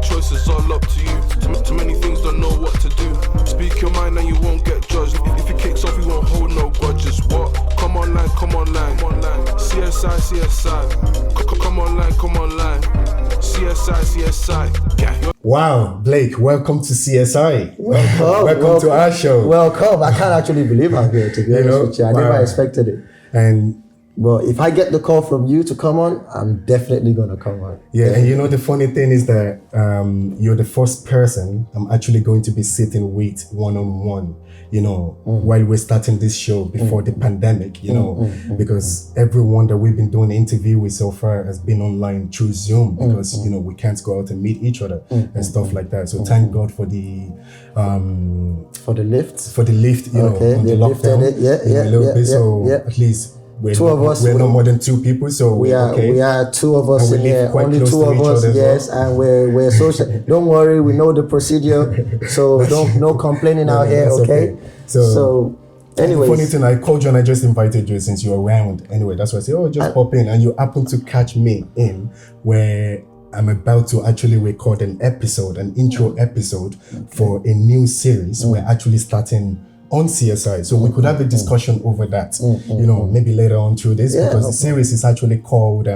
choice is all up to you. Too many things, don't know what to do. Speak your mind and you won't get judged. If it kicks off, you won't hold no grudges. What? Come online, come online. CSI, CSI. Come online, come online. CSI, CSI. Yeah. Wow, Blake, welcome to CSI. Welcome to our show. Welcome. I can't actually believe I'm here, to be honest with you. I never expected it. And well, if I get the call from you to come on, I'm definitely going to come on. Yeah, and you know, the funny thing is that you're the first person I'm actually going to be sitting with one-on-one, you know, while we're starting this show before the pandemic, you know, because everyone that we've been doing the interview with so far has been online through Zoom because, you know, we can't go out and meet each other and stuff like that. So thank God for the... for the lift? For the lift, you know, on the lockdown. At least... We're not more than two people, so we are two of us in here, only two of us, yes, and we're social. Don't worry, we know the procedure, so no complaining out here, okay? So anyways. The funny thing, I called you and I just invited you since you're around. Anyway, that's why I said, just pop in, and you happen to catch me in where I'm about to actually record an intro episode for a new series. We're actually starting on CSI, so we could have a discussion over that, you know, maybe later on through this, because the series is actually called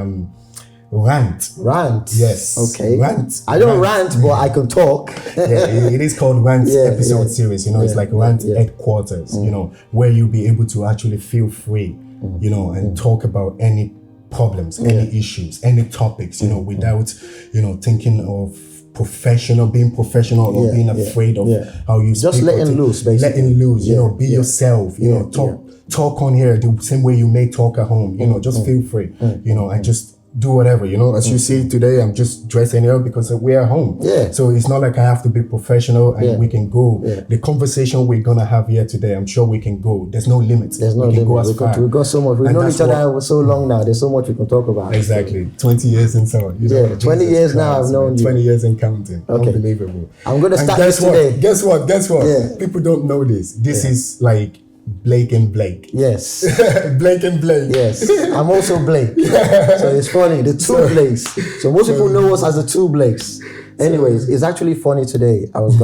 Rant. Yes. Okay. Rant. I don't rant, but I can talk. It is called Rant episode series, you know, it's like Rant headquarters, you know, where you'll be able to actually feel free, you know, and talk about any problems, any issues, any topics, you know, without, you know, thinking of being professional or being afraid of how you speak. Just letting loose, basically. Letting loose, you know, be yourself, you know, talk on here the same way you may talk at home, you know, just feel free, you know, and just do whatever, you know. As you see today, I'm just dressed anyhow because we're at home. Yeah. So it's not like I have to be professional and we can go. Yeah. The conversation we're gonna have here today, I'm sure we can go. There's no limits. There's no limit. We got so much. We've known each other for so long now. There's so much we can talk about. Exactly. 20 years and so on. You know, 20 years now I've known you. 20 years and counting. Okay. Unbelievable. I'm gonna start this today. Guess what? Yeah. People don't know this. This is like Blake and Blake. Yes. Blake and Blake. Yes. I'm also Blake. So it's funny. The two Blakes. So most people know us as the two Blakes. Anyways, it's actually funny today. I was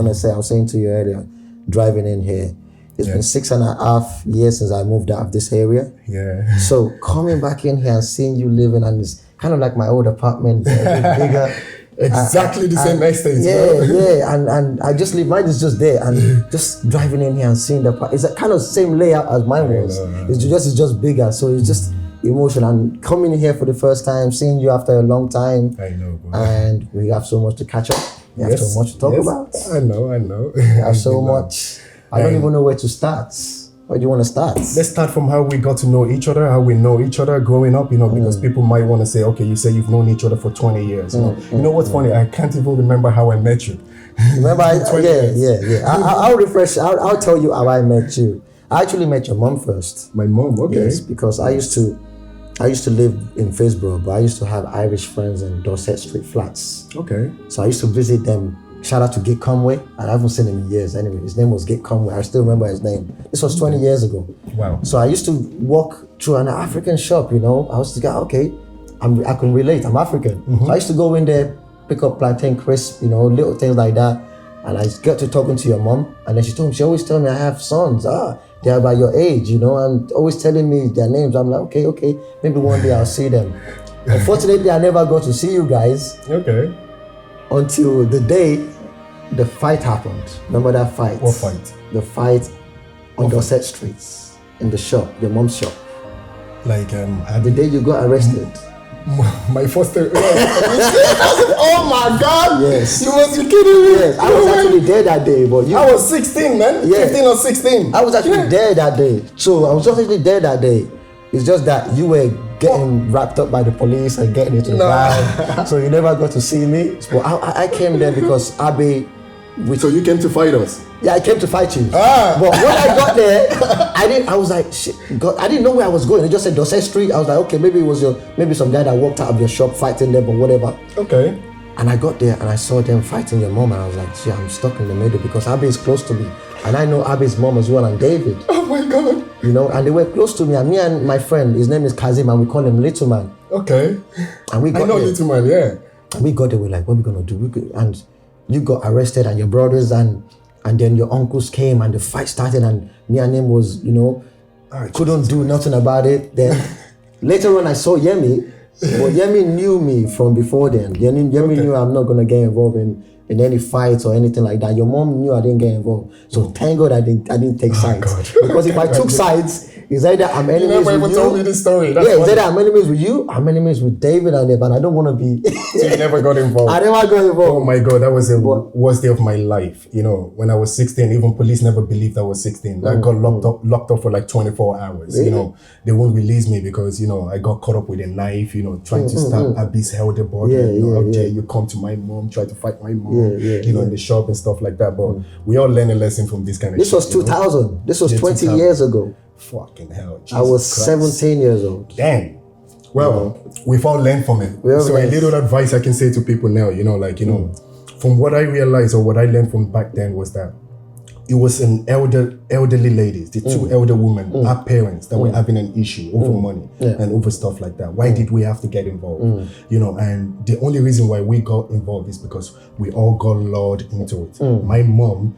saying to you earlier, driving in here, it's been 6.5 years since I moved out of this area. Yeah. So coming back in here and seeing you living, and it's kind of like my old apartment, a bit bigger. Exactly the same estate. Yeah, and I just leave, mine is just there, and just driving in here and seeing it's a kind of same layout as mine was. It's just bigger, so it's just emotional. And coming in here for the first time, seeing you after a long time, I know, bro. And we have so much to catch up. We have so much to talk about. I know. We have so much. I don't even know where to start. Where do you want to start? Let's start from how we got to know each other, how we know each other growing up, you know, because people might want to say, okay, you say you've known each other for 20 years. You know what's funny? I can't even remember how I met you. Remember? I'll refresh. I'll tell you how I met you. I actually met your mom first. My mom, okay. Yes, because I used to live in Fisborough, but I used to have Irish friends in Dorset Street flats. Okay. So I used to visit them. Shout out to Gate Conway. I haven't seen him in years anyway. His name was Gate Conway. I still remember his name. This was 20 years ago. Wow. So I used to walk through an African shop, you know. I was thinking, okay, I can relate. I'm African. So I used to go in there, pick up plantain crisp, you know, little things like that. And I get to talking to your mom. And then she always told me I have sons. They're about your age, you know, and always telling me their names. I'm like, okay, maybe one day I'll see them. Unfortunately, I never got to see you guys. Okay. Until the day the fight happened. Remember that fight? What fight? The fight on Dorset Streets in the shop, your mom's shop. Like the day you got arrested. My foster. Oh my God! Yes. You must be kidding me. Yes, I was actually there that day, but I was 16, man. Yeah. 15 or 16. I was actually there that day. So I was just actually there that day. It's just that you were getting wrapped up by the police and getting into the van. So you never got to see me. But I came there because Abe. So you came to fight us? Yeah, I came to fight you. But when I got there, I was like, shit, God, I didn't know where I was going. It just said Dorset Street. I was like, okay, maybe it was maybe some guy that walked out of your shop fighting them or whatever. Okay. And I got there and I saw them fighting your mom, and I was like, gee, I'm stuck in the middle because Abby is close to me. And I know Abby's mom as well, and David. Oh my God. You know, and they were close to me, and me and my friend, his name is Kazim, and we call him Little Man. Okay. And we got I know there. Little Man, yeah. And we got there, we're like, what are we gonna do? And you got arrested and your brothers and then your uncles came and the fight started and me and him was, couldn't do nothing about it. Then later on I saw Yemi, but Yemi knew me from before then. Yemi knew I'm not gonna get involved in any fights or anything like that. Your mom knew I didn't get involved. So thank God I didn't take sides. God. Because if I took sides, it's either I'm enemies never with even you. told me this story. It's either I'm enemies with you, I'm enemies with David and them, and I don't want to be. So you never got involved? I never got involved. Oh my God, that was the worst day of my life. When I was 16, even police never believed I was 16. I got locked up for like 24 hours. Really? They won't release me because, I got caught up with a knife, trying to stab Abby's elder brother. You come to my mom, try to fight my mom, in the shop and stuff like that. But we all learn a lesson from this kind of This was 2000. This was 20 years ago. Fucking hell. Jesus I was Christ. 17 years old. Damn. Well, we've all learned from it. So a little advice I can say to people now, from what I realized or what I learned from back then was that it was an elderly ladies, the two elder women, our parents, that were having an issue over money and over stuff like that. Why did we have to get involved? And the only reason why we got involved is because we all got lured into it. My mom,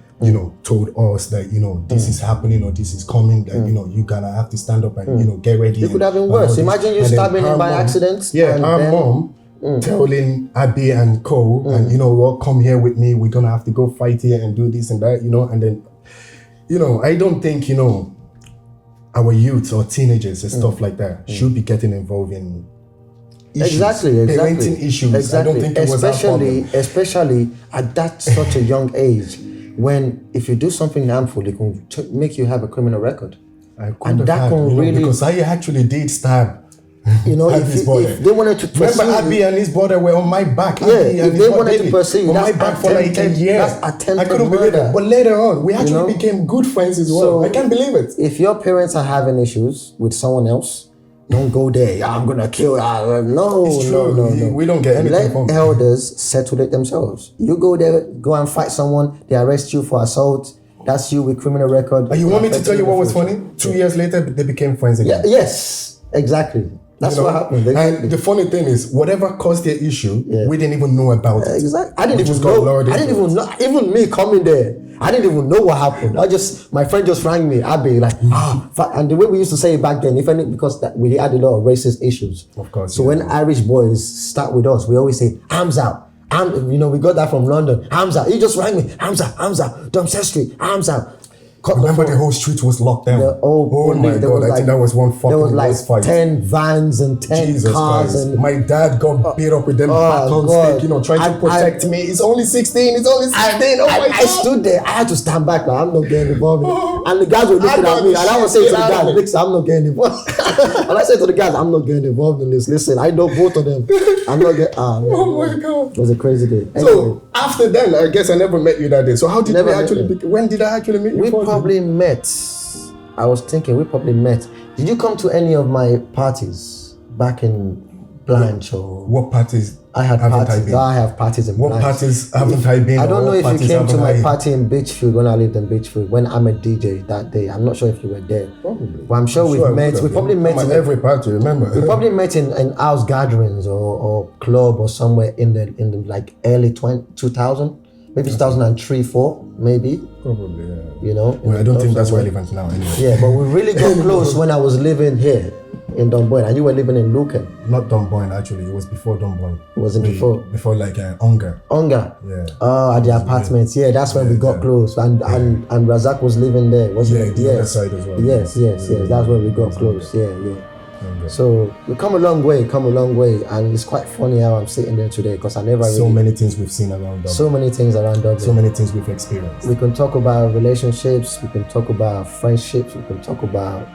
told us that, this is happening or this is coming, that, you're gonna have to stand up and, get ready. It could have been worse. Imagine you stabbing him by accident. Yeah, and our mom telling Abby and Co, and well, come here with me, we're gonna have to go fight here and do this and that, and then, I don't think, our youths or teenagers and stuff like that should be getting involved in issues, Exactly. parenting issues. Exactly. I don't think it was our problem. Especially at that such a young age, when if you do something harmful, it can make you have a criminal record. And that can really, because I actually did stab. If they wanted to pursue remember, Abby and his brother were on my back. If they wanted to pursue you, on my back for like a year. I couldn't believe it. But later on, we actually became good friends as well. I can't believe it. If your parents are having issues with someone else, don't go there. I'm gonna kill. No. We don't get anything from Let elders settle it themselves. You go there, go and fight someone. They arrest you for assault. That's you with criminal record. And you want me to tell you what was funny? 2 years later, they became friends again. Yes, exactly. That's what happened. Exactly. And the funny thing is, whatever caused their issue, we didn't even know about it. Exactly. I didn't even know. Even me coming there, I didn't even know what happened. My friend just rang me, Abby, like, and the way we used to say it back then, because we had a lot of racist issues. Of course. So when Irish boys start with us, we always say, arms out. We got that from London. Arms out. He just rang me. Arms out. Dumpster Street. Arms out. Remember the whole street was locked down. Oh my God, I think that was one fucking there was like fight. 10 vans and 10 Jesus cars. Christ. My dad got beat up with them back on stick, trying to protect me. It's only 16. I stood there. I had to stand back. Like, I'm not getting involved. And the guys were looking at me. And I was saying to the guys, listen, I'm not getting involved. And I said to the guys, I'm not getting involved in this. Listen, I know both of them. I'm not getting. Oh my God. It was a crazy day. Anyway. So after then, I guess I never met you that day. So how did we actually? When did I actually meet you? We probably met. I was thinking we probably met. Did you come to any of my parties back in Blanche or what parties? I had parties. I have parties in what Blanche. parties haven't I been? I don't know if you came to my party in Beachfield when I lived in Beachfield when I'm a DJ that day. I'm not sure if you were there. Probably. But I'm sure we've met. We probably met in every party. Remember? We probably met in house gatherings or club or somewhere in the like early 2000. Maybe 2003, 4, maybe. Probably, yeah. Well, I don't think that's relevant now anyway. Yeah, but we really got close when I was living here in Dunboyne and you were living in Lucan. Not Dunboyne, actually. It was before Dunboyne. It wasn't before? Before like Ongar. Ongar? Yeah. Oh, at the apartments. Yeah, that's when we got close. And Razak was living there, wasn't it? The other side as well. Yes. That's when we got close. Yeah. So we come a long way, and it's quite funny how I'm sitting there today because I never so many things we've seen around Dublin. So many things around Dublin. So many things we've experienced. We can talk about relationships, we can talk about friendships, we can talk about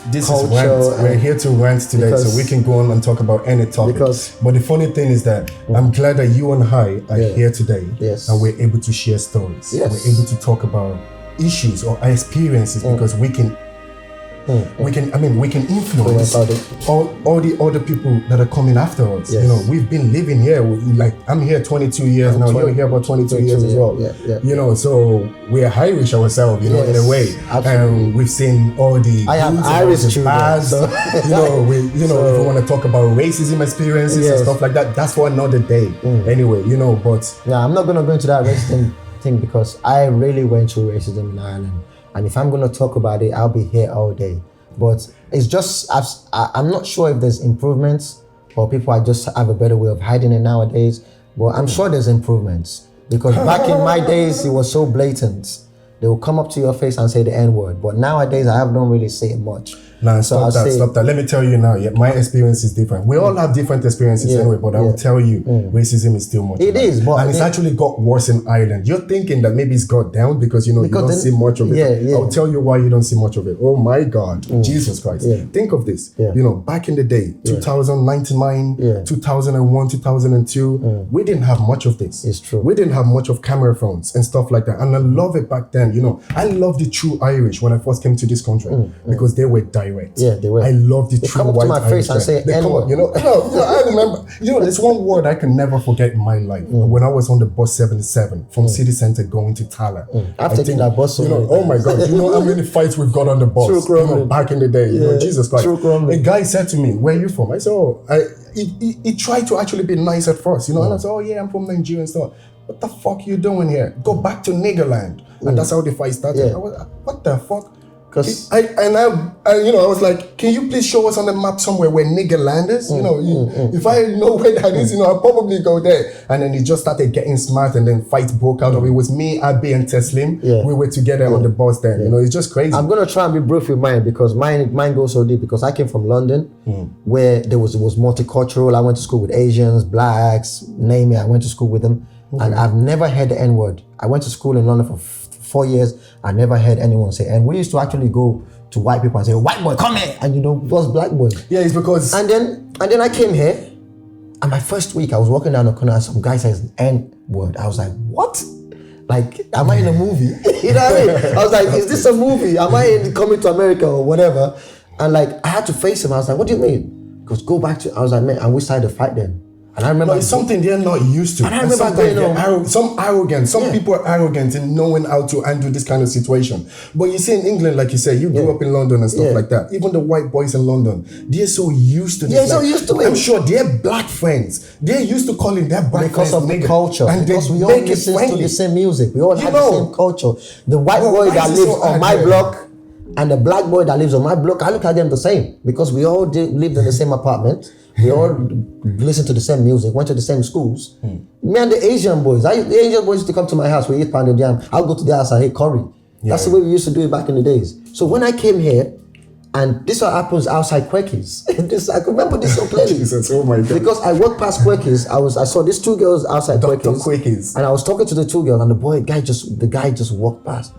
this is Rant. We're here to rant today, so we can go on and talk about any topic. But the funny thing is that I'm glad that you and I are here today, and we're able to share stories. We're able to talk about issues or experiences because we can we can influence all the other people that are coming after us. Yes. You know, we've been living here. Like I'm here 22 years now. You're here about 22 years as well. Yeah. You know, so we're Irish ourselves. You know, in a way. Absolutely. We've seen all the. I have Irish children. Bars, So. you know, if we want to talk about racism experiences and stuff like that, that's for another day. Anyway, you know, but yeah, I'm not gonna go into that racism thing because I really went through racism in Ireland, and if I'm gonna talk about it, I'll be here all day. But it's just I'm not sure if there's improvements or people are just have a better way of hiding it nowadays. But I'm sure there's improvements because back in my days it was so blatant. They will come up to your face and say the N-word, but nowadays I don't really say it much. Nah, stop that. Let me tell you now, my experience is different. We all have different experiences anyway, but I will tell you, racism is still much. It is, but it's actually got worse in Ireland. You're thinking that maybe it's got down because you don't see much of it. I'll tell you why you don't see much of it. Oh my God, Jesus Christ. Think of this. You know, back in the day, 2099, 2001, 2002, we didn't have much of this. It's true. We didn't have much of camera phones and stuff like that. And I love it back then. You know, I love the true Irish when I first came to this country because they were direct. Yeah, they were. I love the true white Irish. They come up to my face and say, N-word. You know, I remember. You know, there's one word I can never forget in my life. When I was on the bus 77 from City Center going to Tala. I've taken that bus. You know, oh my God, you know how many fights we've got on the bus. Back in the day, you know, Jesus Christ. A guy said to me, "Where are you from?" I said, he tried to actually be nice at first, you know, and I said, "Oh yeah, I'm from Nigeria and stuff." What the fuck you doing here? Go back to Niggerland. And that's how the fight started. I was like, what the fuck? Because I was like, can you please show us on the map somewhere where Niggerland is? You know, if I know where that is, you know, I'll probably go there. And then he just started getting smart, and then fights broke out. It was me, Abi, and Teslim. We were together on the bus then. You know, it's just crazy. I'm gonna try and be brief with mine because mine goes so deep because I came from London, where it was multicultural. I went to school with Asians, blacks, name it. I went to school with them, and I've never heard the N-word. I went to school in London for 4 years. I never heard anyone say, and we used to actually go to white people and say, "White boy, come here," and you know, what's black boy? Yeah, it's because. And then I came here, and my first week I was walking down the corner and some guy says N-word. I was like, what? Like, am I in a movie? You know what I mean? I was like, is this a movie? Am I coming to America or whatever? And like, I had to face him. I was like, what do you mean? Because go back to. I was like, man, and we started to fight then. And I remember it's something they're not used to. And I remember some arrogant. Some people are arrogant in knowing how to handle this kind of situation. But you see in England, like you said, you grew up in London and stuff like that. Even the white boys in London, they're so used to this. They're so used to it. I'm sure their black friends, they're used to calling their black because friends of the nigger. culture. And because we all listen to the same music. We all have the same culture. The white boy that lives on my block and the black boy that lives on my block, I look at them the same because we all lived in the same apartment. We all listened to the same music, went to the same schools. Me and the Asian boys, the Asian boys used to come to my house, we eat pounded jam. I'll go to their house and eat curry. That's the way we used to do it back in the days. So when I came here, and this what happens outside Quirky's. I can remember this so clearly. Jesus, oh my God. Because I walked past Quirky's, I saw these two girls outside Quirky's. And I was talking to the two girls, and the guy just walked past.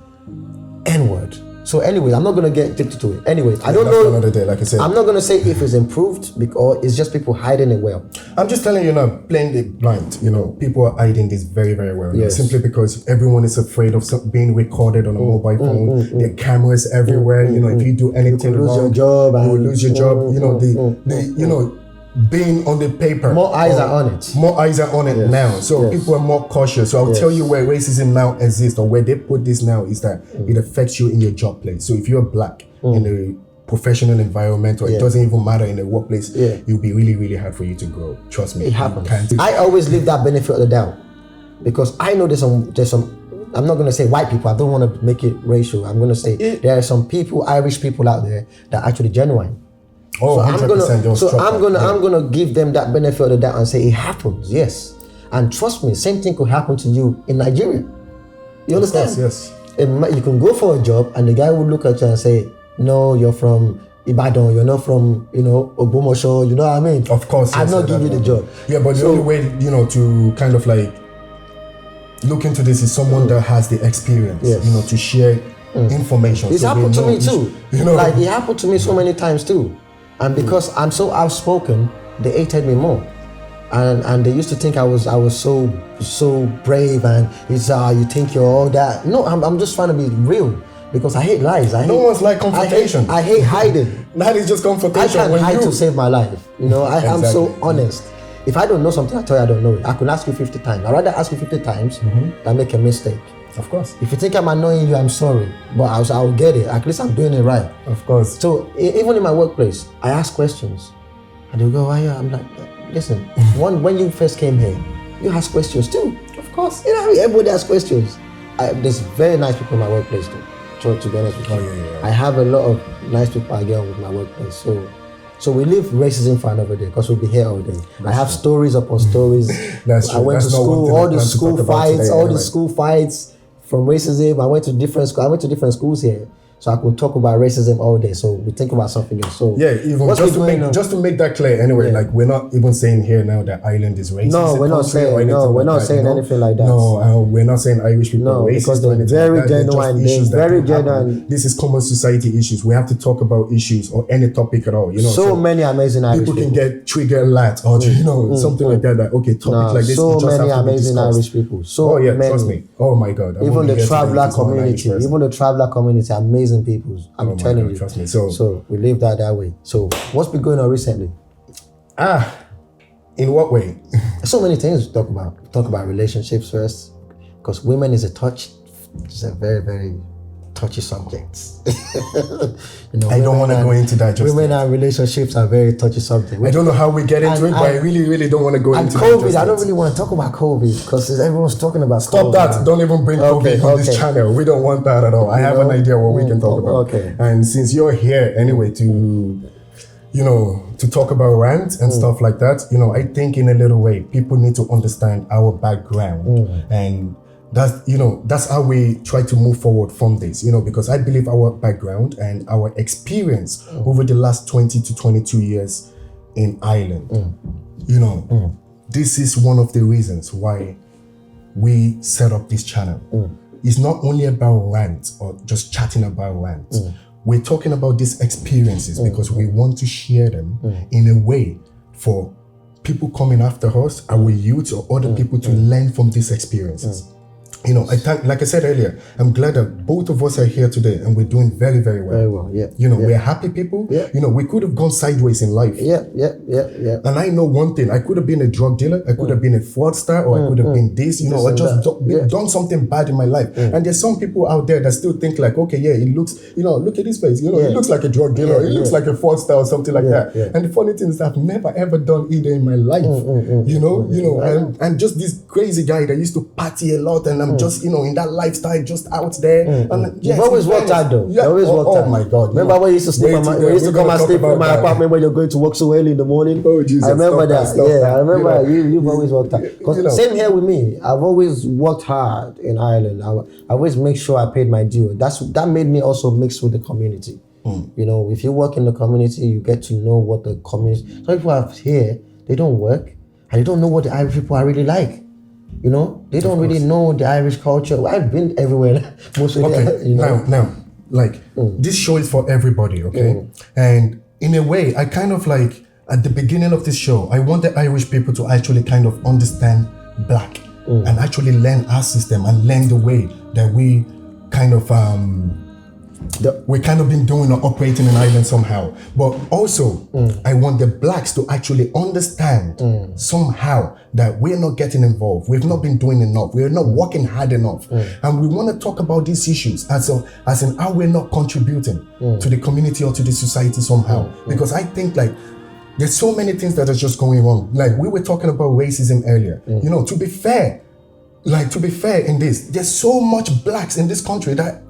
N-word. So anyway, I'm not gonna get deep to it. Anyway, I don't know. Another day, like I said. I'm not gonna say if it's improved because it's just people hiding it well. I'm just telling you now, plainly blind. You know, people are hiding this very, very well. Yes. Simply because everyone is afraid of being recorded on a mobile phone. There are cameras everywhere. You know, if you do anything you wrong, you will lose your job. You know, being on the paper. More eyes are on it. More eyes are on it now. So people are more cautious. So I'll tell you where racism now exists, or where they put this now, is that it affects you in your job place. So if you're black in a professional environment, or it doesn't even matter in the workplace, it'll be really, really hard for you to grow. Trust me. It happens. I always leave that benefit of the doubt because I know there's some I'm not going to say white people. I don't want to make it racial. I'm going to say there are some people, Irish people out there that are actually genuine. Oh, so I'm gonna give them that benefit of the doubt and say it happens, yes. And trust me, same thing could happen to you in Nigeria. You understand? Yes. You can go for a job and the guy will look at you and say, "No, you're from Ibadan. You're not from, Ogbomoso." You know what I mean? Of course. I'm not giving you the job. Yeah, but the only way, to kind of like look into this is someone that has the experience. To share information. It's happened to me too. Like it happened to me so many times too. And because I'm so outspoken, they hated me more, and they used to think I was so brave, and it's you think you're all that. No, I'm just trying to be real. because I hate lies. No one's like confrontation. I hate hiding. That is just confrontation. I can't hide to save my life. You know, I am so honest. If I don't know something, I tell you I don't know it. I could ask you 50 times. I'd rather ask you 50 times than make a mistake. Of course. If you think I'm annoying you, I'm sorry. But I'll get it. At least I'm doing it right. Of course. So even in my workplace, I ask questions. And they'll go, I'm like, listen, when you first came here, you ask questions too. Of course. You know, everybody asks questions. There's very nice people in my workplace too, to be honest with you. Yeah. I have a lot of nice people I get on with my workplace. So we leave racism for another day because we'll be here all day. I have stories upon stories. That's true. I went to school, all the school fights from racism. I went to different schools here. So I could talk about racism all day. So we think about something else. So yeah, even just to make that clear. Anyway, like we're not even saying here now that Ireland is racist. No, we're not saying. No, we're not saying anything like that. No, we're not saying Irish people are racist. Because they're very genuine. Very genuine. This is common society issues. We have to talk about issues or any topic at all. You know, so many amazing Irish people can get triggered alert or something like that. That topic like this. So many amazing Irish people. So many. Trust me. Oh my God. Even the traveler community, amazing people. I'm telling you. Trust me. So we live that way. So what's been going on recently? In what way? So many things to talk about. Talk about relationships first, because women is a very, very touchy subject. I don't want to go into that. Women and relationships are very touchy subject. I don't know how we get into it, but I really, really don't want to go into COVID. I don't really want to talk about COVID because everyone's talking about Stop COVID. That. Don't even bring COVID on this channel. We don't want that at all. I have an idea what we can talk about. Okay. And since you're here anyway to talk about rant and stuff like that, I think in a little way, people need to understand our background and that's how we try to move forward from this, because I believe our background and our experience over the last 20 to 22 years in Ireland, this is one of the reasons why we set up this channel. It's not only about rant or just chatting about rant. We're talking about these experiences because we want to share them in a way for people coming after us, our youth or other people to learn from these experiences. Like I said earlier, I'm glad that both of us are here today and we're doing very, very well. Very well, yeah. We're happy people. Yeah. We could have gone sideways in life. Yeah. And I know one thing, I could have been a drug dealer, I could have been a fraudster, or I could have been this, or just done something bad in my life. And there's some people out there that still think like, okay, yeah, it looks, look at this face, it looks like a drug dealer, it looks like a fraudster or something like that. Yeah. And the funny thing is that I've never ever done either in my life. And just this crazy guy that used to party a lot and I'm just, in that lifestyle, just out there. And you've always worked hard though. Yeah. Oh my God. Remember when you used to sleep come and sleep in my apartment when you're going to work so early in the morning? Oh Jesus. I remember that. I remember you've always worked hard. Because same here with me. I've always worked hard in Ireland. I always make sure I paid my due. That made me also mix with the community. If you work in the community, you get to know what the community. Some people are here, they don't work, and they don't know what the Irish people are really like. They don't really know the Irish culture. I've been everywhere. Mostly. Okay. Now, this show is for everybody, okay? And in a way, I kind of like, at the beginning of this show, I want the Irish people to actually kind of understand Black and actually learn our system and learn the way that we kind of been doing or operating in Ireland somehow. But also, I want the Blacks to actually understand somehow that we're not getting involved. We've not been doing enough. We're not working hard enough. And we want to talk about these issues as in how we're not contributing to the community or to the society somehow. Because I think there's so many things that are just going wrong. Like we were talking about racism earlier. To be fair in this, there's so much Blacks in this country that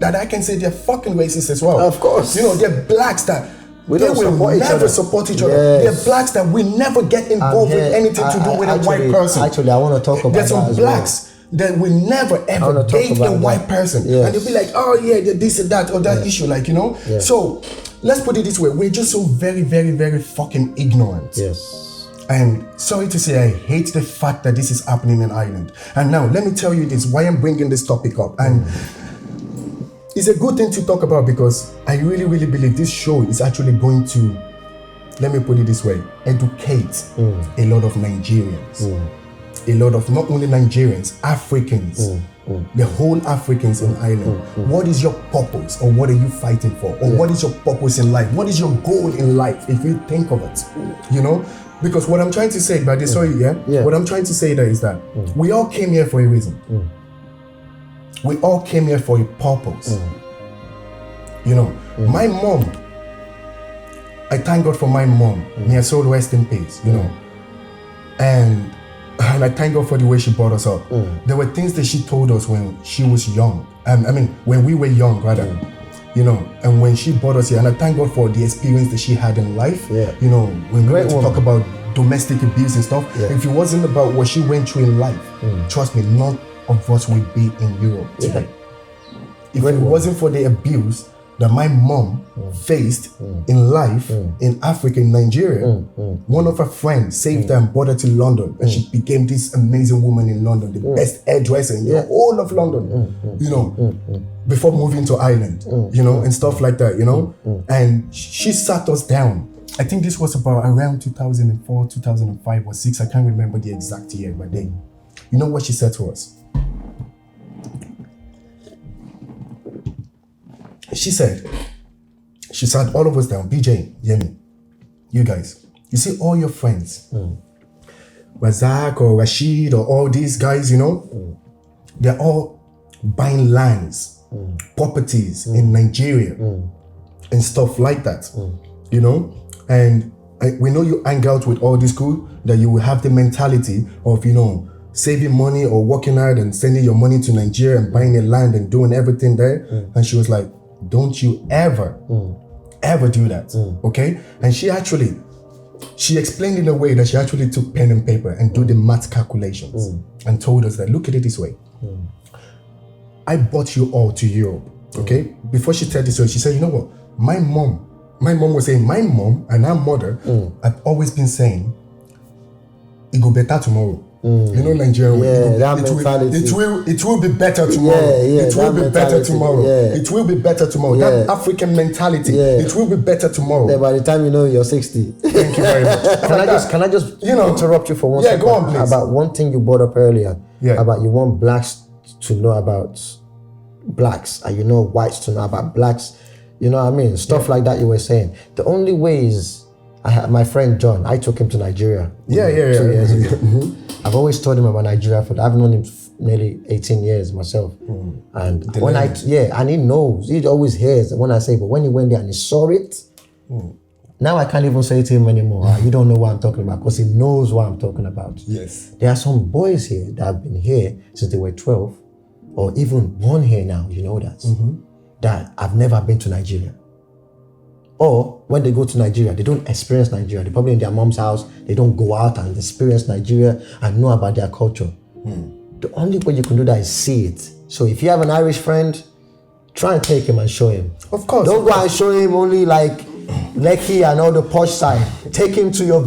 I can say they're fucking racist as well. Of course. They're Blacks that we will never support each other. Yes. They're Blacks that will never get involved with anything to do with a white person. Actually, I want to talk about there's some Blacks that will never ever date a white person. Yes. And they'll be like, oh yeah, this and that or that issue, Yes. So let's put it this way. We're just so very, very, very fucking ignorant. Yes. And sorry to say, I hate the fact that this is happening in Ireland. And now, let me tell you this, why I'm bringing this topic up. And it's a good thing to talk about because I really, really believe this show is actually going to, let me put it this way, educate a lot of Nigerians. a lot of not only Nigerians, Africans, the whole Africans in Ireland. What is your purpose, or what are you fighting for, or what is your purpose in life? What is your goal in life, if you think of it? You know, because what I'm trying to say, but what I'm trying to say there is that we all came here for a reason. We all came here for a purpose. You know, my mom, I thank God for my mom. May her soul rest in peace. You know, and I thank God for the way she brought us up. There were things that she told us when she was young. I mean, when we were young, rather. You know, and when she brought us here, and I thank God for the experience that she had in life. You know, when we went to talk about domestic abuse and stuff, if it wasn't about what she went through in life, trust me, none of us would be in Europe today. If it wasn't for the abuse that my mom faced in life in Africa, in Nigeria, one of her friends saved her and brought her to London, and she became this amazing woman in London, the best hairdresser in the whole of London, you know, before moving to Ireland, you know, and stuff like that, you know. And she sat us down. I think this was about around 2004, 2005 or 6. I can't remember the exact year, but then, you know what she said to us? She sat all of us down. BJ, Yemi, you guys, you see all your friends, Razak or Rashid or all these guys, you know, they're all buying lands, properties in Nigeria and stuff like that, you know. And we know you hang out with all this crew, that you will have the mentality of, you know, saving money or working hard and sending your money to Nigeria and buying a land and doing everything there. And she was like, don't you ever do that, okay? And she explained in a way that she actually took pen and paper and do the math calculations and told us that, look at it this way. I brought you all to Europe, okay? Before she said this, she said, you know what? My mom was saying, my mom and her mother have always been saying, it go better tomorrow. You know, Nigeria, it will be better tomorrow. It will be better tomorrow. It will be better tomorrow. That African mentality, it will be better tomorrow. Yeah, by the time you know you're 60. Thank you very much. Can I just interrupt you for one second? Go on, please. About one thing you brought up earlier, about you want blacks to know about blacks, and you know whites to know about blacks. You know what I mean? Stuff like that you were saying. The only way is, I had my friend John, I took him to Nigeria 2 years ago. I've always told him about Nigeria I've known him nearly 18 years myself. And when and he knows, he always hears when I say, but when he went there and he saw it, now I can't even say to him anymore, you don't know what I'm talking about, because he knows what I'm talking about. Yes. There are some boys here that have been here since they were 12, or even born here now, you know that, that have never been to Nigeria. Or when they go to Nigeria, they don't experience Nigeria. They're probably in their mom's house. They don't go out and experience Nigeria and know about their culture. The only way you can do that is see it. So if you have an Irish friend, try and take him and show him. Of course. Don't go and show him only like Lekki and all the posh side. Take him to your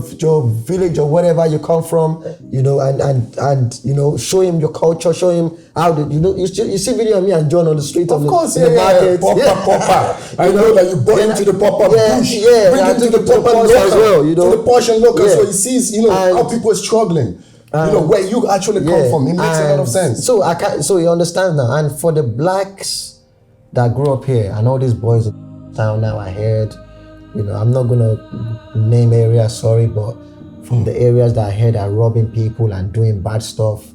village or wherever you come from, you know, and you know, show him your culture, show him how you know, you see video of me and John on the street of in course, the market. Popper. I know that you brought him to the Popper bush. Bring him to the Popper local as well, you know. To the Portion local, so he sees, you know, how people are struggling. You know, where you actually come from. It makes a lot of sense. So you understand now. And for the blacks that grew up here, and all these boys in town now, I heard, you know, I'm not gonna name areas, sorry, but from the areas that I heard are robbing people and doing bad stuff,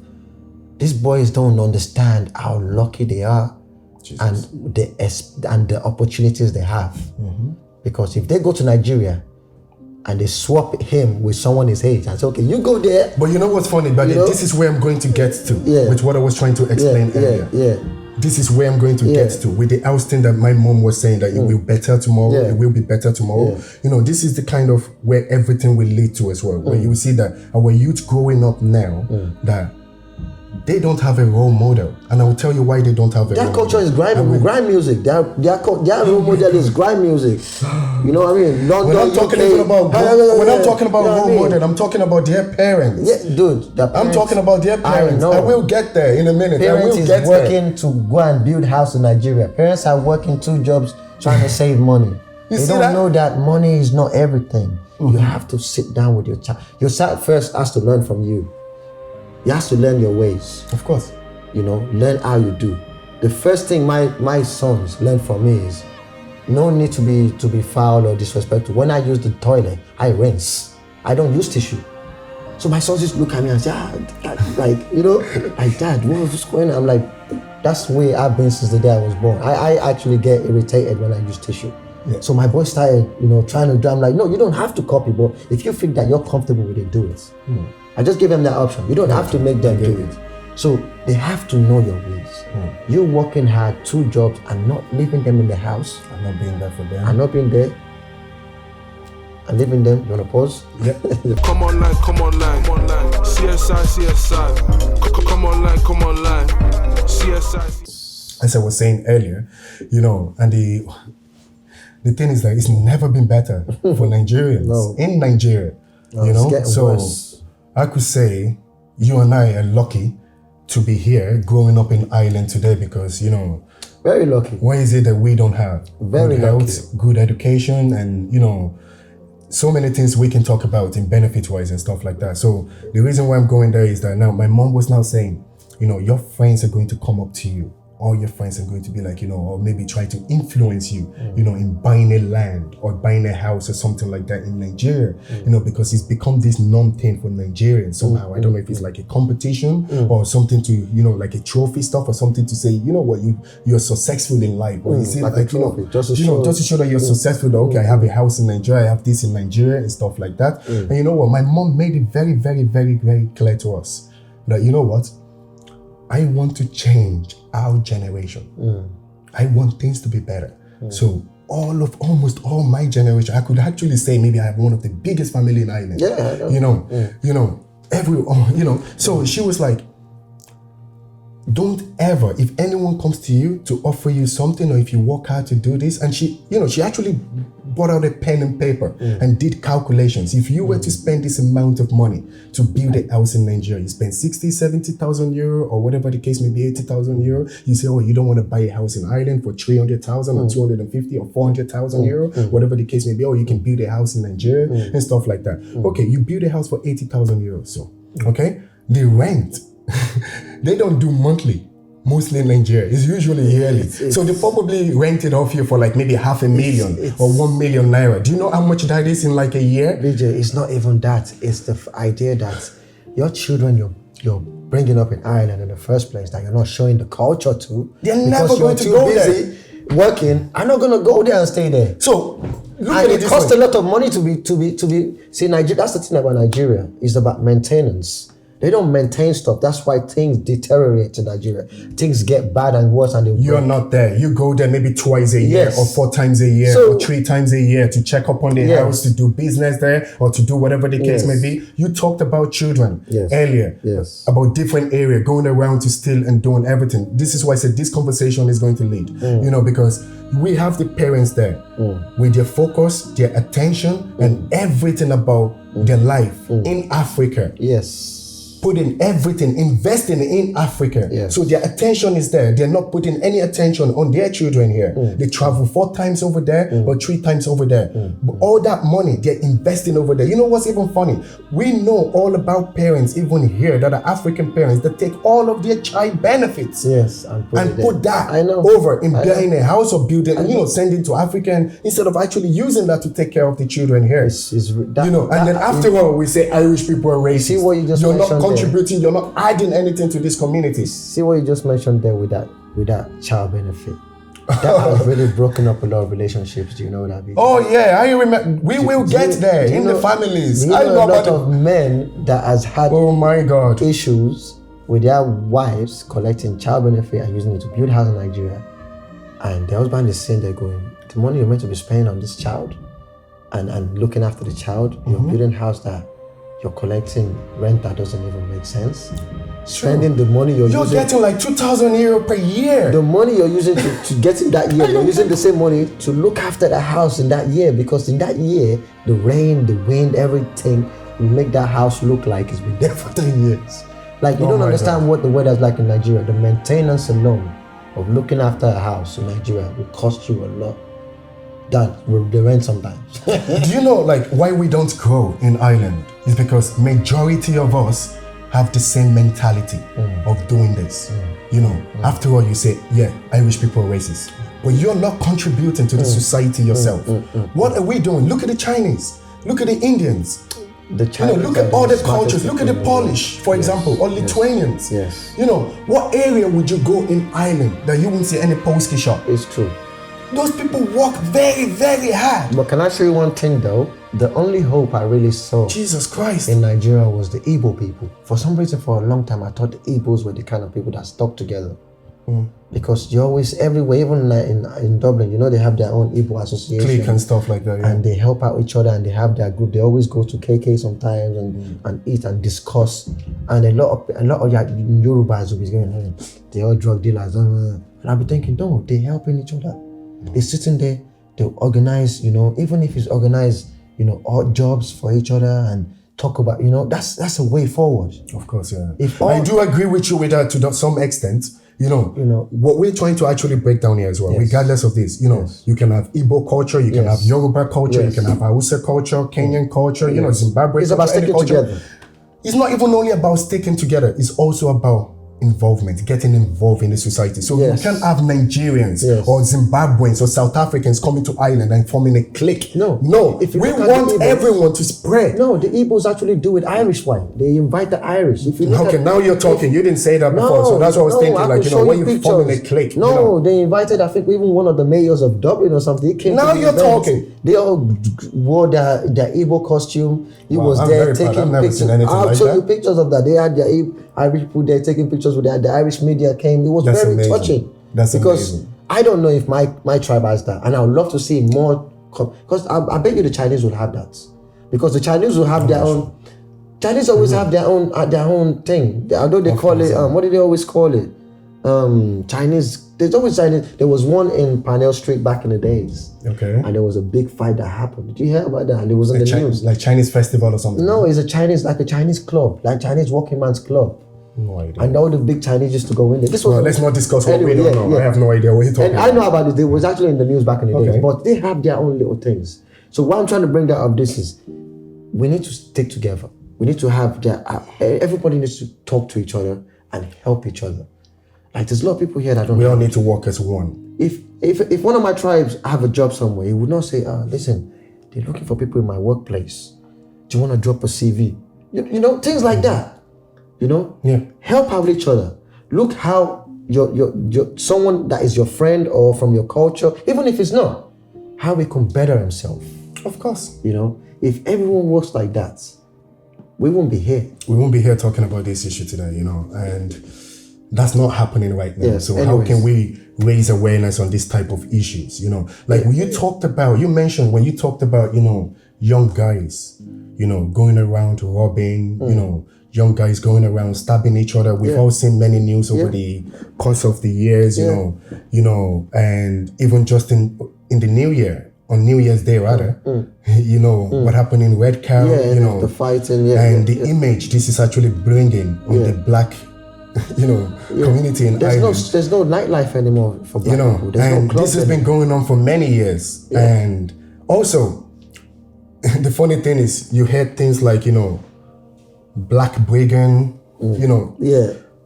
these boys don't understand how lucky they are and the opportunities they have. Because if they go to Nigeria and they swap him with someone his age and say, okay, you go there. But you know what's funny, but this is where I'm going to get to with what I was trying to explain earlier. This is where I'm going to get to with the ousting that my mom was saying, that it will be better tomorrow. It will be better tomorrow. You know, this is the kind of where everything will lead to as well. Where you will see that our youth growing up now, that they don't have a role model, and I will tell you why they don't have a role model. Their culture is grime music. Their role model is grime music. You know what I mean? When I'm talking about role model, I'm talking about their parents. Yeah, dude. I'm talking about their parents. I will get there in a minute. Parents is working to go and build house in Nigeria. Parents are working 2 jobs trying to save money. They don't know that money is not everything. You have to sit down with your child. Your child first has to learn from you. You have to learn your ways. Of course. You know, learn how you do. The first thing my sons learn from me is no need to be foul or disrespectful. When I use the toilet, I rinse. I don't use tissue. So my sons just look at me and say, Dad, like, you know, like, Dad, what's going on? I'm like, that's the way I've been since the day I was born. I actually get irritated when I use tissue. Yeah. So my boy started, you know, trying to do. I'm like, no, you don't have to copy, but if you think that you're comfortable with it, do it. I just give them that option. You don't have to make them do it. So they have to know your ways. You working hard, 2 jobs, and not leaving them in the house. I'm not being there for them. I'm not being there. And leaving them. You wanna pause? Yeah. Come online, CSI. Come online, CSI. As I was saying earlier, you know, and the thing is that it's never been better for Nigerians in Nigeria. You know, so worse. I could say you and I are lucky to be here, growing up in Ireland today, because, you know, very lucky. What is it that we don't have? Very good lucky. Health, good education, and, you know, so many things we can talk about in benefit-wise and stuff like that. So the reason why I'm going there is that now my mom was now saying, you know, your friends are going to come up to you. All your friends are going to be like, you know, or maybe try to influence you, you know, in buying a land or buying a house or something like that in Nigeria, you know, because it's become this norm thing for Nigerians somehow. I don't know if it's like a competition or something to, you know, like a trophy stuff or something to say, you know what, you're successful in life. Or is it like you know, just to show that you're successful, that, okay, I have a house in Nigeria, I have this in Nigeria and stuff like that. And you know what, my mom made it very, very, very, very clear to us that, you know what, I want to change our generation. I want things to be better. So almost all my generation, I could actually say maybe I have one of the biggest family in Ireland. Yeah, you know, everyone, you know. So she was like, don't ever, if anyone comes to you to offer you something, or if you work hard to do this, and she, you know, she actually brought out a pen and paper and did calculations. If you were to spend this amount of money to build a house in Nigeria, you spend 60, 70,000 euro, or whatever the case may be, 80,000 euro. You say, oh, you don't want to buy a house in Ireland for 300,000 or 250 or 400,000 euro, whatever the case may be. Oh, you can build a house in Nigeria and stuff like that. Okay, you build a house for 80,000 euros. So, okay, the rent, they don't do monthly. Mostly in Nigeria, it's usually yearly. So they probably rent it off you for like maybe 500,000 or 1 million naira. Do you know how much that is in like a year? Vijay, it's not even that. It's the idea that your children you're bringing up in Ireland in the first place, that you're not showing the culture to. They're never going to go there. Working, I'm not gonna go there and stay there. So look at it costs a lot of money to be. See, Nigeria. That's the thing about Nigeria. It's about maintenance. They don't maintain stuff. That's why things deteriorate in Nigeria. Things get bad and worse, and you're not there. You go there maybe twice a year, or 4 times a year, or 3 times a year to check up on the house, to do business there, or to do whatever the case may be. You talked about children earlier, about different area, going around to steal and doing everything. This is why I said this conversation is going to lead, you know, because we have the parents there with their focus, their attention, and everything about their life in Africa. Putting everything, investing in Africa. So their attention is there. They're not putting any attention on their children here. They travel 4 times over there or 3 times over there. But all that money, they're investing over there. You know what's even funny? We know all about parents, even here, that are African parents, that take all of their child benefits and put that over in buying a house or building, and, you know, sending to African, instead of actually using that to take care of the children here. You know, and then after all, we say Irish people are racist. See what you just mentioned, contributing, you're not adding anything to this community. See what you just mentioned there with that child benefit. That has really broken up a lot of relationships. Do you know what I mean? Oh yeah, I remember. We will get there in the families. I know a lot of men that has had issues with their wives collecting child benefit and using it to build house in Nigeria, and the husband is saying they're going, the money you're meant to be spending on this child and looking after the child, you're building house that you're collecting rent that doesn't even make sense. Spending the money you're using, getting like 2,000 euro per year. The money you're using to get in that year, you're using the same money to look after the house in that year, because in that year, the rain, the wind, everything will make that house look like it's been there for 10 years. Like, you don't understand what the weather's like in Nigeria. The maintenance alone of looking after a house in Nigeria will cost you a lot. That will the rent sometimes. Do you know, like, why we don't grow in Ireland? Is because majority of us have the same mentality of doing this. You know, after all, you say, yeah, Irish people are racist, but you're not contributing to the society yourself. What are we doing? Look at the Chinese, look at the Indians. Look at all the cultures. Look at the Polish, for example, or Lithuanians. Yes. You know, what area would you go in Ireland that you won't see any Polski shop? It's true. Those people work very, very hard. But can I say one thing though? The only hope I really saw Jesus Christ in Nigeria was the Igbo people. For some reason, for a long time, I thought the Igbos were the kind of people that stuck together. Because you always, everywhere, even in Dublin, you know, they have their own Igbo association. Clique and stuff like that, yeah. And they help out each other and they have their group. They always go to KK sometimes and eat and discuss. And a lot of Yorubas will be going, they all drug dealers. And I'll be thinking, no, they're helping each other. They're sitting there, they organize, you know, even if it's organized, you know, odd jobs for each other and talk about, you know, that's a way forward. Of course, yeah. I do agree with you with that to some extent. You know, what we're trying to actually break down here as well, regardless of this, you know, you can have Igbo culture, you can have Yoruba culture, you can have Hausa culture, Kenyan culture, you know, Zimbabwe It's culture, about sticking together. It's not even only about sticking together, it's also about involvement, getting involved in the society. So you can't have Nigerians or Zimbabweans or South Africans coming to Ireland and forming a clique. No. If you We look at want the Igbos, everyone to spread. No, the Igbos actually do it Irish way. They invite the Irish. If you look Okay, now you're talking. You didn't say that before, so that's what I was thinking. Like, you know, when you forming a clique. No, you know. they invited, I think, even one of the mayors of Dublin or something. He came. Now to the you're event. talking. They all wore their Igbo costume. He was I'm there very proud. taking I've never pictures. seen anything I'll like show that. you pictures of that. They had their Irish people there taking pictures with the Irish media came. It was That's very amazing. touching. That's because amazing. I don't know if my tribe has that, and I would love to see more. Because I bet you the Chinese will have that, because the Chinese will have their own. Chinese always have their own thing. Although they call it what do they always call it? Chinese. There's always Chinese. There was one in Parnell Street back in the days. Okay. And there was a big fight that happened. Did you hear about that? And it was in the news. Like Chinese festival or something? No, it's a Chinese club, like Chinese working man's club. No idea. And all the big Chinese used to go in there. This was Well, let's not discuss what anyway, we don't know. I have no idea what you're talking and about. I know about it. It was actually in the news back in the days. But they have their own little things. So what I'm trying to bring that up, this is, we need to stick together. We need to have everybody needs to talk to each other and help each other. Like there's a lot of people here that don't. We all need to work as one. If one of my tribes have a job somewhere, he would not say, listen, they're looking for people in my workplace. Do you want to drop a CV? You know, things like that. You know? Yeah. Help out each other. Look how your someone that is your friend or from your culture, even if it's not, how he can better himself. Of course. You know? If everyone works like that, we won't be here. We won't be here talking about this issue today, you know, and that's not happening right now. Yes, so anyways. how can we raise awareness on this type of issues, you know? Like when you mentioned when you talked about, you know, young guys, you know, going around robbing, you know, young guys going around stabbing each other. We've all seen many news over the course of the years, you know, and even just in the new year, on New Year's Day rather, you know, what happened in Red Cow, you know, the fighting, and the image this is actually bringing on the black, you know, community in Ireland. There's no nightlife anymore for black people. There's and no clubs this has been going on for many years. And also, the funny thing is, you heard things like, you know, Black Brigand, you know,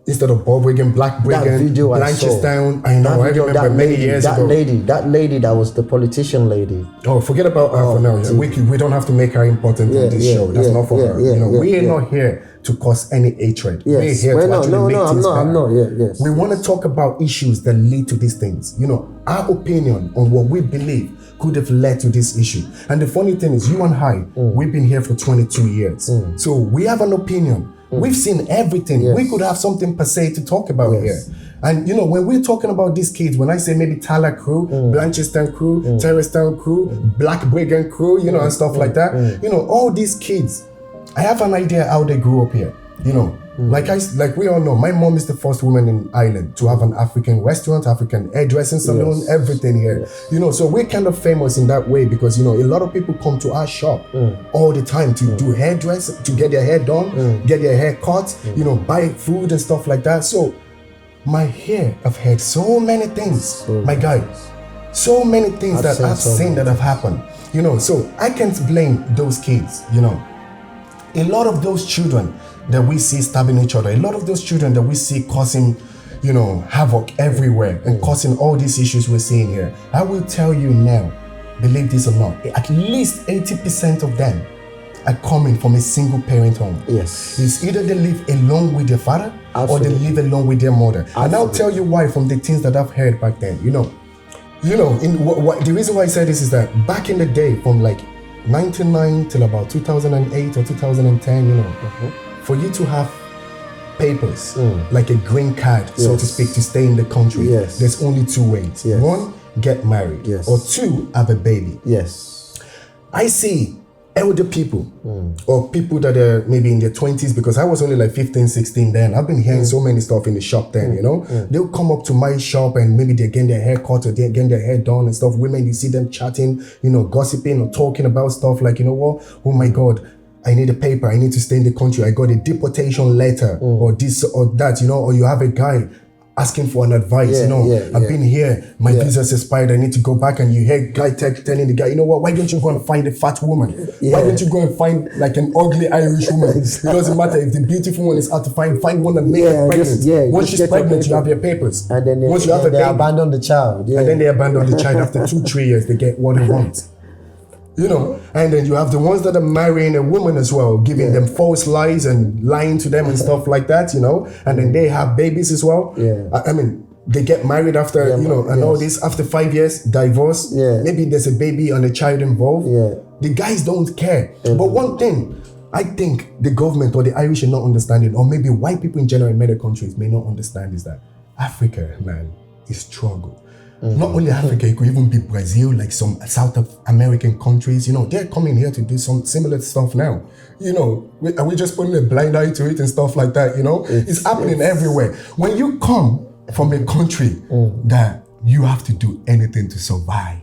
instead of Bob Brigand, Black Brigand, Blanchestown. I know, I remember many years ago. That lady that was the politician lady. Oh, forget about her for now. Yeah. We don't have to make her important on this show. That's not for her. You know, we are not here to cause any hatred. We're here to actually make things better. I'm not. Yes. We want to talk about issues that lead to these things. You know, our opinion on what we believe could have led to this issue. And the funny thing is, you and I, we've been here for 22 years. So we have an opinion. We've seen everything. Yes. We could have something per se to talk about here. And you know, when we're talking about these kids, when I say maybe Tala crew, Blanchestown crew, Terrastown crew, Black Brigand crew, you know, and stuff like that, you know, all these kids, I have an idea how they grew up here. You know, like we all know, my mom is the first woman in Ireland to have an African restaurant, African hairdressing salon, everything here. You know, so we're kind of famous in that way because, you know, a lot of people come to our shop all the time to do hairdressing, to get their hair done, get their hair cut, you know, buy food and stuff like that. So my hair, I've heard so many things, my guy, so many things that I've seen that have happened, you know, so I can't blame those kids, you know. A lot of those children that we see stabbing each other, a lot of those children that we see causing, havoc everywhere and causing all these issues we're seeing here, I will tell you now, believe this or not, at least 80% of them are coming from a single parent home. Yes. It's either they live alone with their father or they live alone with their mother. Absolutely. And I'll tell you why from the things that I've heard back then. The reason why I say this is that back in the day, from like 99 till about 2008 or 2010, for you to have papers, like a green card, so to speak, to stay in the country, there's only two ways. Yes. One, get married, or two, have a baby. Yes. I see elder people or people that are maybe in their 20s, because I was only like 15, 16 then. I've been hearing so many stuff in the shop then, They'll come up to my shop and maybe they're getting their hair cut or they're getting their hair done and stuff. Women, you see them chatting, gossiping or talking about stuff like, oh my God, I need a paper, I need to stay in the country, I got a deportation letter or this or that, or you have a guy asking for an advice, I've been here, my visa's expired, I need to go back, and you hear guy telling the guy, you know what, why don't you go and find a fat woman? Why don't you go and find like an ugly Irish woman? It doesn't matter if the beautiful one is hard to find one that makes her pregnant. Once she's pregnant, you have your papers. And then once you have a baby, abandon the child. And then they abandon the child after 2-3 years, they get what they want. And then you have the ones that are marrying a woman as well, giving them false lies and lying to them and stuff like that, and then they have babies as well. I mean, they get married after, and all this, after 5 years, divorce, maybe there's a baby and a child involved. The guys don't care. But one thing, I think the government or the Irish are not understanding, or maybe white people in general in many countries may not understand, is that Africa, man, is struggle. Not only Africa, it could even be Brazil, like some South American countries, they're coming here to do some similar stuff now. Are we just putting a blind eye to it and stuff like that, It's happening everywhere. When you come from a country that you have to do anything to survive,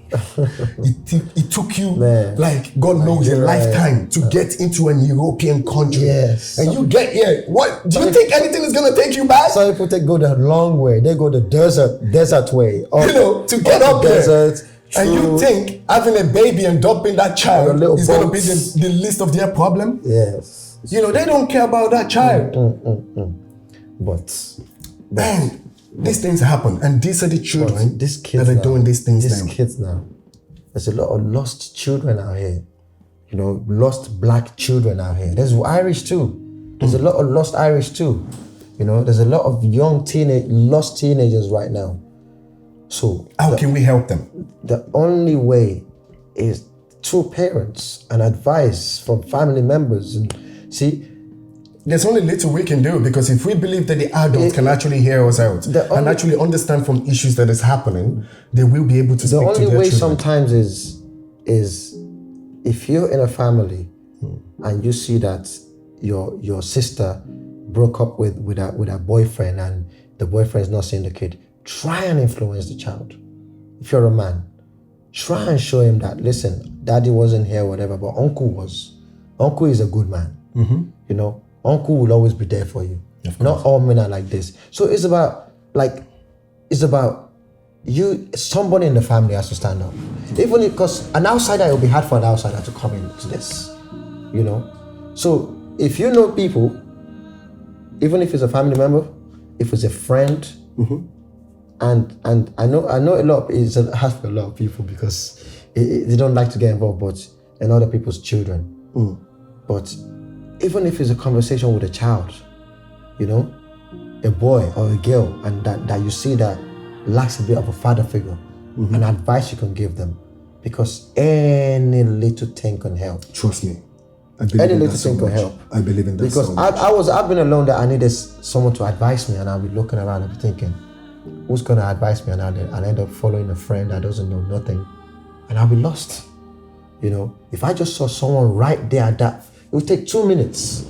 it took you, like, God knows, a lifetime to get into an European country. Yes. And you get here, what? Do you think anything is going to take you back? Some people go the long way. They go the desert way. To get up there. And you think having a baby and dumping that child is going to be the least of their problem? Yes. They don't care about that child. But these things happen, and these are the children that are doing these things now. These kids now. There's a lot of lost children out here. Lost black children out here. There's Irish too. There's a lot of lost Irish too. There's a lot of young lost teenagers right now. So how can we help them? The only way is through parents and advice from family members. And see, there's only little we can do, because if we believe that the adults can actually hear us out and actually understand from issues that is happening, they will be able to speak to their children. The only way sometimes is if you're in a family and you see that your sister broke up with a boyfriend and the boyfriend is not seeing the kid, try and influence the child. If you're a man, try and show him that, listen, daddy wasn't here, whatever, but uncle was. Uncle is a good man. Uncle will always be there for you. Not all men are like this. So it's about you, somebody in the family has to stand up. Even because an outsider, it will be hard for an outsider to come into this, So if you know people, even if it's a family member, if it's a friend, and I know a lot, it's hard for a lot of people because they don't like to get involved, but in other people's children. But even if it's a conversation with a child, a boy or a girl, and that you see that lacks a bit of a father figure, an advice you can give them, because any little thing can help. Trust me. Any little thing can help. I believe in that. Because I've been alone that I needed someone to advise me, and I'll be looking around and be thinking, who's gonna advise me? And I'll end up following a friend that doesn't know nothing, and I'll be lost. If I just saw someone right there at that, it would take 2 minutes.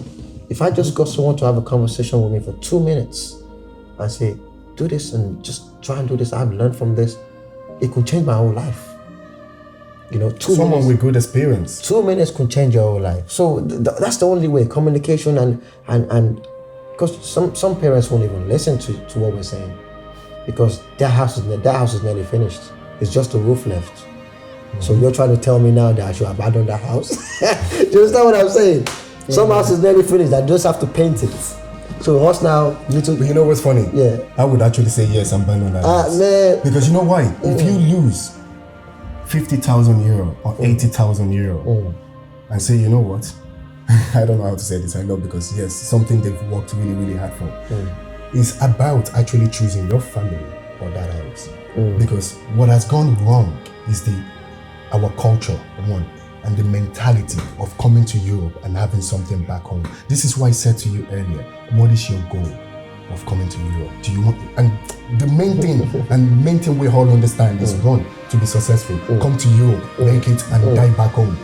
If I just got someone to have a conversation with me for 2 minutes and say, do this and just try and do this, I've learned from this, it could change my whole life. Someone with good experience. 2 minutes could change your whole life. So that's the only way, communication and because some parents won't even listen to what we're saying, because their house is nearly finished. It's just a roof left. So you're trying to tell me now that I should abandon that house? Do you understand what I'm saying? Some house is nearly finished. I just have to paint it. So us now, But you know what's funny? Yeah. I would actually say yes, I'm buying on that. Man. Because you know why? If you lose 50,000 euro or 80,000 euro and say, you know what? I don't know how to say this, I know, because yes, something they've worked really, really hard for. It's about actually choosing your family or that house. Because what has gone wrong is our culture, one, and the mentality of coming to Europe and having something back home. This is why I said to you earlier, what is your goal of coming to Europe? Do you want, and the main thing we all understand is one, to be successful, come to Europe, make it and die back home.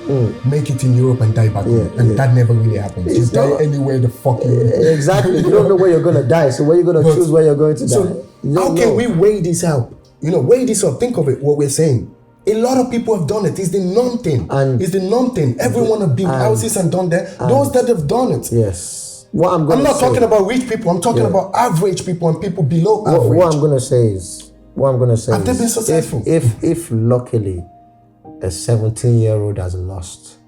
Make it in Europe and die back home. And that never really happens. You die anywhere the fuck you Exactly. You don't know where you're gonna die, so where you're gonna choose where you're going to die. So how can we weigh this out? Weigh this up. Think of it, what we're saying. A lot of people have done it. It's the norm thing. It's the norm thing. Everyone have built houses and done that. Those that have done it. Yes. I'm not talking about rich people. I'm talking about average people and people below average. What I'm gonna say is, have they been successful? If luckily a 17-year-old has lost,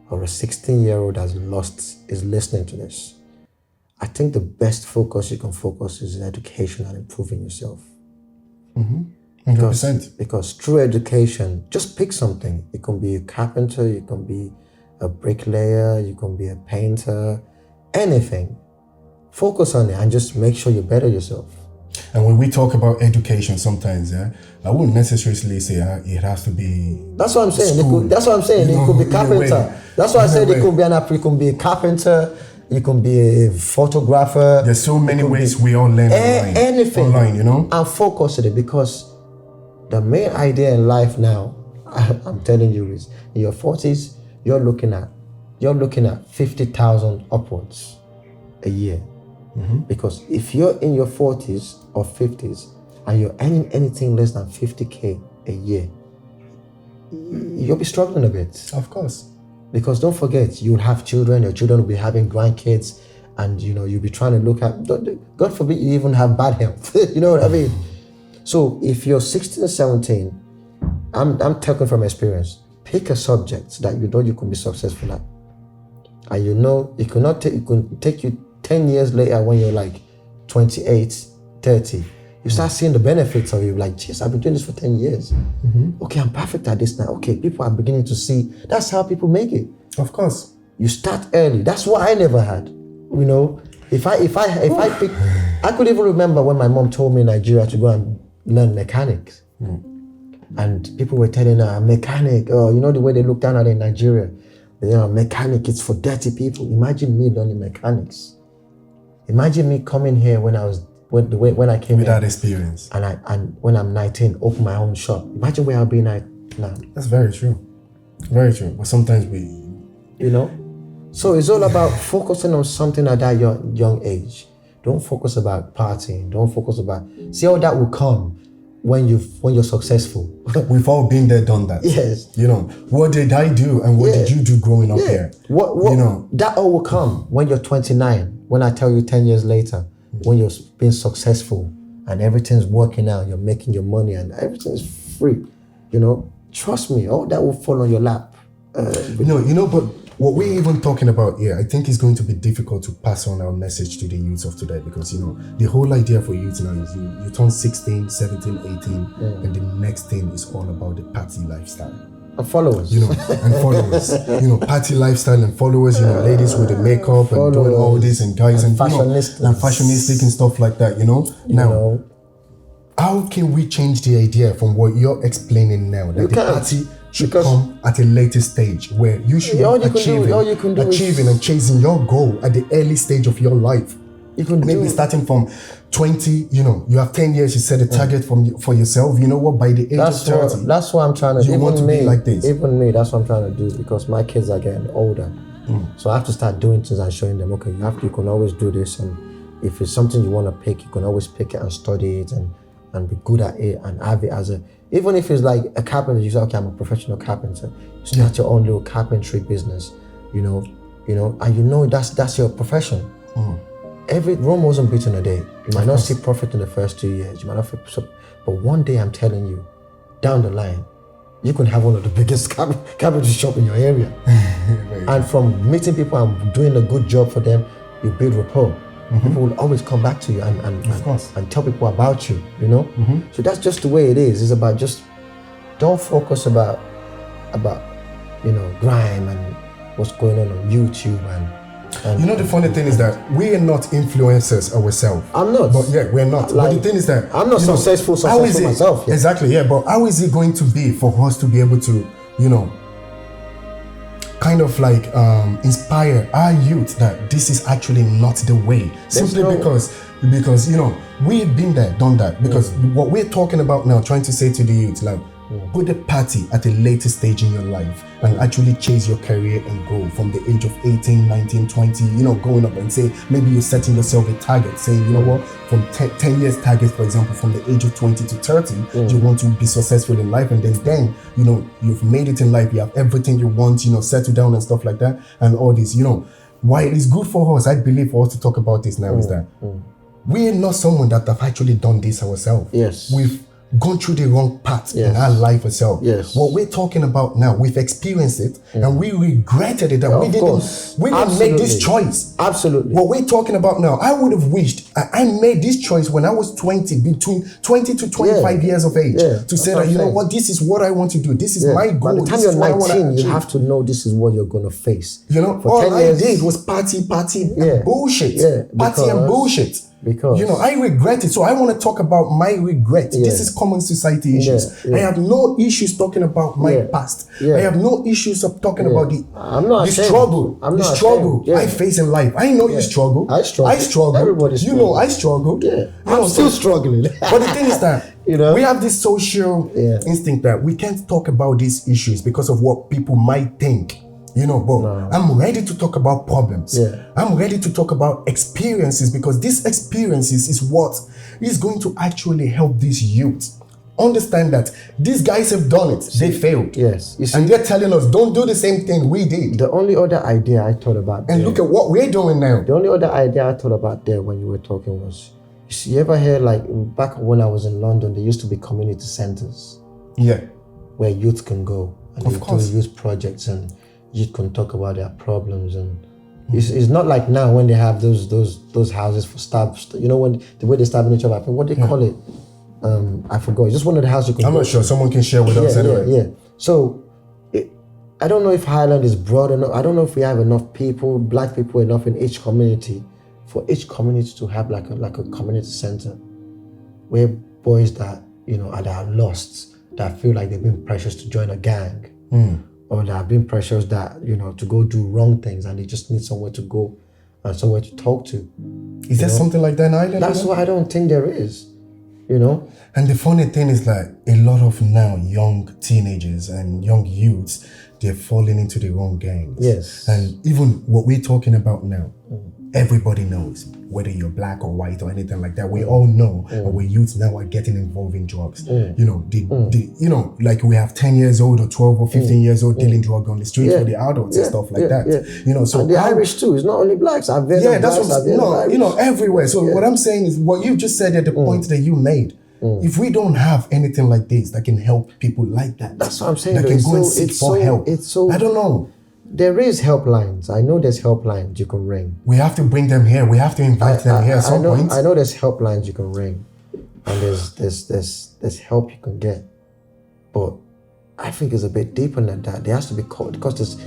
or a 16-year-old has lost, is listening to this, I think the best focus you can focus is in education and improving yourself. 100%. Because through education, just pick something. You can be a carpenter, you can be a bricklayer, you can be a painter, anything. Focus on it and just make sure you better yourself. And when we talk about education sometimes, I wouldn't necessarily say it has to be. That's what I'm saying. School, that's what I'm saying. It could be carpenter. That's why I said it could be you can be a carpenter, you can be a photographer. There's so many ways we all learn online. Anything. Online, And focus on it, because the main idea in life now, I'm telling you, is in your 40s, you're looking at 50,000 upwards a year. Because if you're in your 40s or 50s and you're earning anything less than 50k a year, you'll be struggling a bit. Of course. Because don't forget, you'll have children, your children will be having grandkids, and you'll be trying to look at, God forbid you even have bad health. You know what I mean? So if you're 16 or 17, I'm talking from experience, pick a subject that you know you can be successful at. And it can take you 10 years later when you're like 28, 30. You start seeing the benefits of it. Like, geez, I've been doing this for 10 years. Okay, I'm perfect at this now. Okay, people are beginning to see. That's how people make it. Of course. You start early. That's what I never had. If I pick, I could even remember when my mom told me in Nigeria to go and learn mechanics. And people were telling her, mechanic, the way they look down at it in Nigeria. Mechanic, it's for dirty people. Imagine me learning mechanics. Imagine me coming here when I came without here, experience. And when I'm 19, open my own shop. Imagine where I'll be now. That's very true. Very true. But sometimes So it's all about focusing on something at that young age. Don't focus about partying. Don't focus about. See, all that will come when you're successful. We've all been there, done that. Yes. What did I do and what did you do growing up here? That all will come when you're 29. When I tell you 10 years later, when you're being successful and everything's working out, you're making your money and everything's free. Trust me, all that will fall on your lap. But what we're even talking about here, I think is going to be difficult to pass on our message to the youth of today, because the whole idea for youth now is you turn 16, 17, 18, and the next thing is all about the party lifestyle. And followers. And followers. Party lifestyle and followers, ladies with the makeup and doing all this, and guys and fashionistic and stuff like that, Now, how can we change the idea from what you're explaining now, that the party should come at a later stage where you should be achieving and chasing your goal at the early stage of your life? You can maybe starting from 20, you have 10 years, you set a target for yourself. You know what, by the age of 30, that's what I'm trying to do. You want to be like this. Even me, that's what I'm trying to do, because my kids are getting older. So I have to start doing things and showing them, okay, you can always do this, and if it's something you want to pick, you can always pick it and study it and be good at it and have it as even if it's like a carpenter, you say, okay, I'm a professional carpenter. You start your own little carpentry business, and that's your profession. Every Rome wasn't built in a day. You might not see profit in the first 2 years. You might not, but one day, I'm telling you, down the line, you can have one of the biggest cabbage shop in your area. And from meeting people and doing a good job for them, you build rapport. People will always come back to you and tell people about you, you know? So that's just the way it is. It's about just don't focus about you know, grime and what's going on YouTube and you know, the funny thing is that we are not influencers ourselves. I'm not. But yeah, we're not. Like, but the thing is that I'm not successful myself. Yeah. Exactly, yeah. But how is it going to be for us to be able to, you know, kind of like inspire our youth that this is actually not the way? Simply because you know, we've been there, done that. Because what we're talking about now, trying to say to the youth, like, put the party at a later stage in your life and actually chase your career and goal from the age of 18, 19, 20, you know, going up and say, maybe you're setting yourself a target, saying, you know what, from 10 years target, for example, from the age of 20 to 30, you want to be successful in life. And then, you know, you've made it in life, you have everything you want, you know, settle down and stuff like that. And all this, you know, why it is good for us, I believe, for us to talk about this now is that we're not someone that have actually done this ourselves. Yes. We've gone through the wrong path in our life itself. Yes. What we're talking about now, we've experienced it and we regretted it that we didn't make this choice. Absolutely. What we're talking about now, I would have wished I made this choice when I was 20, between 20 to 25 years of age, to say that, you know what, this is what I want to do. This is my goal. By the time you're 19, you have to know this is what you're going to face. You know, for 10 all years, I did was party and bullshit. Party and bullshit. Because, you know, I regret it. So I want to talk about my regret. This is common society issues. I have no issues talking about my past. I have no issues of talking about the struggle. I face in life. I know you struggle. I struggle. Everybody struggles. You know, I struggle. I'm still struggling. But the thing is that, you know, we have this social instinct that we can't talk about these issues because of what people might think. You know, but I'm ready to talk about problems. I'm ready to talk about experiences because these experiences is what is going to actually help these youth understand that these guys have done it. They failed. Yes. You see, and they're telling us, don't do the same thing we did. The only other idea I thought about and look at what we're doing now. The only other idea I thought about there when you were talking was, you ever hear, like, back when I was in London, there used to be community centers. Yeah. Where youth can go and they do youth projects and you can talk about their problems, and it's not like now when they have those houses for stabs. You know, when the way they stab each other. I think what they call it. I forgot. It's just one of the houses you can. I'm not sure. Someone can share with us anyway. Yeah. So I don't know if Highland is broad enough. I don't know if we have enough people, black people enough in each community, for each community to have like a community center, where boys that, you know, that are lost, that feel like they've been pressured to join a gang. Or there have been pressures that, you know, to go do wrong things and they just need somewhere to go and somewhere to talk to. Is there something like that in Ireland? That's why I don't think there is, you know. And the funny thing is like a lot of now young teenagers and young youths, they're falling into the wrong gangs. Yes. And even what we're talking about now, everybody knows, whether you're black or white or anything like that. We all know our youths now are getting involved in drugs. You know, you know, like we have 10 years old or 12 or 15 years old dealing drug on the street for the adults and stuff like that. You know, so and the Irish too. It's not only blacks. That's what you know, everywhere. So what I'm saying is what you just said at the point that you made. If we don't have anything like this that can help people like that, that's what I'm saying. That can go and seek for help. I don't know. There is helplines. I know there's helplines you can ring. We have to bring them here. We have to invite them here at some point. I know there's helplines you can ring, and there's help you can get. But I think it's a bit deeper than that. There has to be because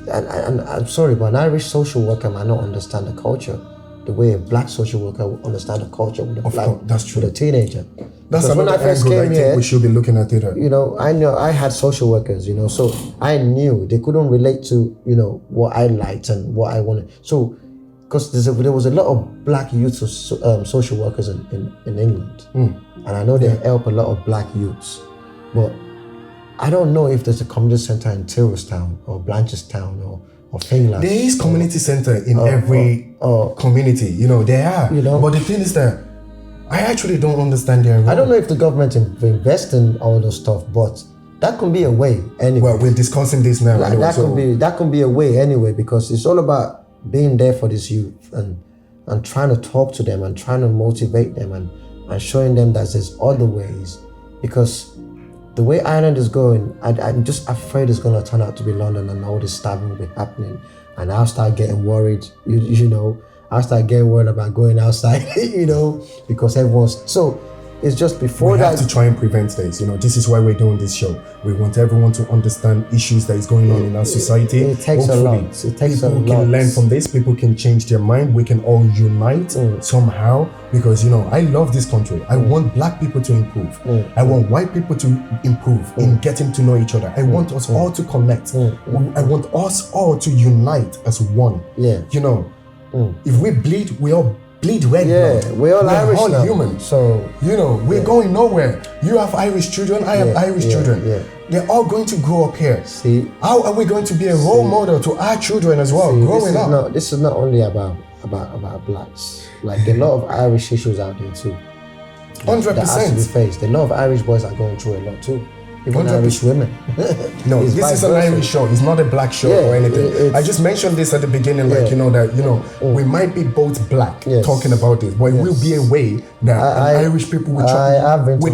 and I'm sorry, but an Irish social worker might not understand the culture the way a black social worker would understand the culture with a teenager. That's another angle I think we should be looking at it. You know, I know I had social workers, you know, so I knew they couldn't relate to, you know, what I liked and what I wanted. So, because there was a lot of black youth social workers in England, and I know they help a lot of black youths, but I don't know if there's a community center in Tilburystown or Blanchardstown or Finland. There is community center in every community, you know, there are. You know, but the thing is that I actually don't understand their role. I don't know if the government invest in all those stuff, but that can be a way anyway. Well, we're discussing this now. Like, anyway, that can be a way anyway, because it's all about being there for this youth and trying to talk to them and trying to motivate them and showing them that there's other ways. Because the way Ireland is going, I'm just afraid it's going to turn out to be London, and all this stabbing will be happening. And I'll start getting worried, you know. I'll start getting worried about going outside, you know, because everyone's... So it's just before we that... have to try and prevent this. You know, this is why we're doing this show. We want everyone to understand issues that is going on in our society. It takes a lot. It takes a lot. People can learn from this. People can change their mind. We can all unite somehow, because, you know, I love this country. I want black people to improve. I want white people to improve in getting to know each other. I want us all to connect. I want us all to unite as one. Yeah. You know, if we bleed, we all bleed red blood. We're all Irish all now. human. So, you know, we're going nowhere. You have Irish children, I have Irish children. They're all going to grow up here. See, how are we going to be a role model to our children as well, growing up? This is not only about blacks. Like, there are a lot of Irish issues out there too. 100%. That has to be faced. A lot of Irish boys are going through a lot too. Even 100%. Irish women. No, this is an Irish show. It's not a black show or anything. I just mentioned this at the beginning, like, you know, that, you know, we might be both black talking about this, but it will be a way that Irish people will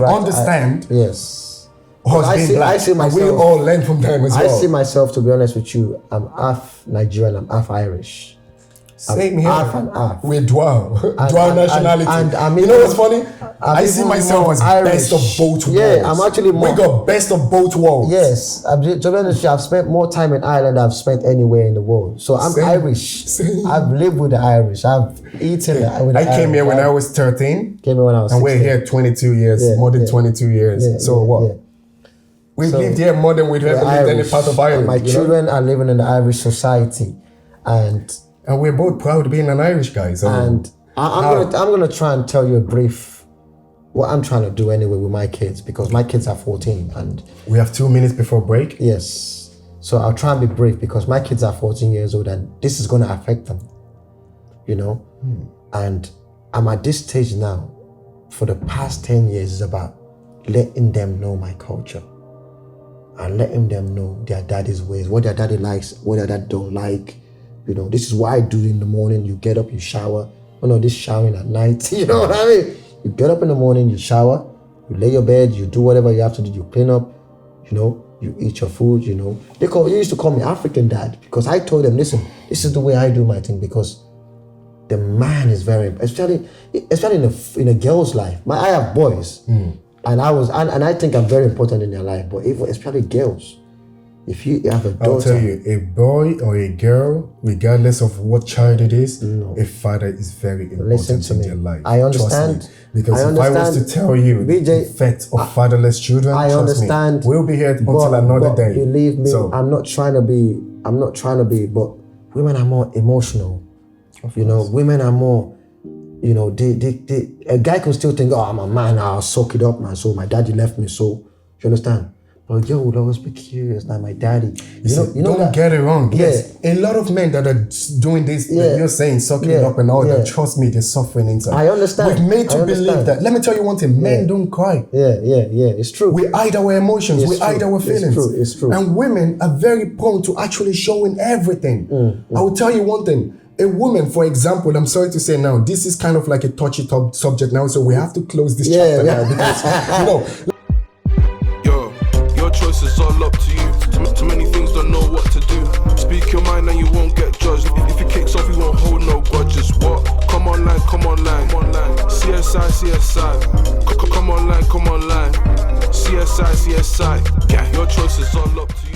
understand. I see myself. We all learn from them as well. I see myself, to be honest with you, I'm half Nigerian, I'm half Irish. Same here. Half and half. We're dual nationality. And you know what's funny? I see myself as Irish. Best of both worlds. Yeah, I'm actually more. We got best of both worlds. Yes, to be honest with you, I've spent more time in Ireland than I've spent anywhere in the world. So I'm Irish. I've lived with the Irish. I've eaten with the Irish. I came here when I was 13. Came here when I was 16. And we're here 22 years, more than 22 years. So what? We've lived here more than we've ever lived in any part of Ireland. My children are living in the Irish society, and we're both proud of being an Irish guy. So I'm gonna try and tell you a brief what I'm trying to do anyway with my kids, because my kids are 14 and we have 2 minutes before break. Yes, so I'll try and be brief because my kids are 14 years old and this is going to affect them, you know. And I'm at this stage now. For the past 10 years is about letting them know my culture and letting them know their daddy's ways, what their daddy likes, what their dad don't like. You know, this is what I do in the morning. You get up, you shower. Oh no, this showering at night. You know what I mean? You get up in the morning, you shower, you lay your bed, you do whatever you have to do, you clean up, you know, you eat your food, you know. They used to call me African dad because I told them, listen, this is the way I do my thing, because the man is very, especially in a girl's life. I have boys, and I think I'm very important in their life, but especially girls. If you have a daughter, I'll tell you, a boy or a girl, regardless of what child it is, a father is very important in their life. I understand. Trust me. Because if I was to tell you the effect of fatherless children, I understand. We'll be here until another day. Believe me, I'm not trying to be, but women are more emotional. You know, women are more, you know, a guy can still think, oh, I'm a man, I'll soak it up, man. So my daddy left me, so, do you understand? But girl would always be curious, like my daddy. You know don't get it wrong. Yes, a lot of men that are doing this, that you're saying, sucking it up and all that, trust me, they're suffering inside. I understand. We're made to believe that. Let me tell you one thing, men don't cry. Yeah, it's true. We hide our emotions, we hide our feelings. It's true. And women are very prone to actually showing everything. I will tell you one thing. A woman, for example, I'm sorry to say now, this is kind of like a touchy subject now, so we have to close this chapter now because, you know, choice is all up to you. Too many things, don't know what to do. Speak your mind and you won't get judged. If it kicks off, you won't hold no grudges. What? Come online. CSI. Come online. CSI. Yeah, your choice is all up to you.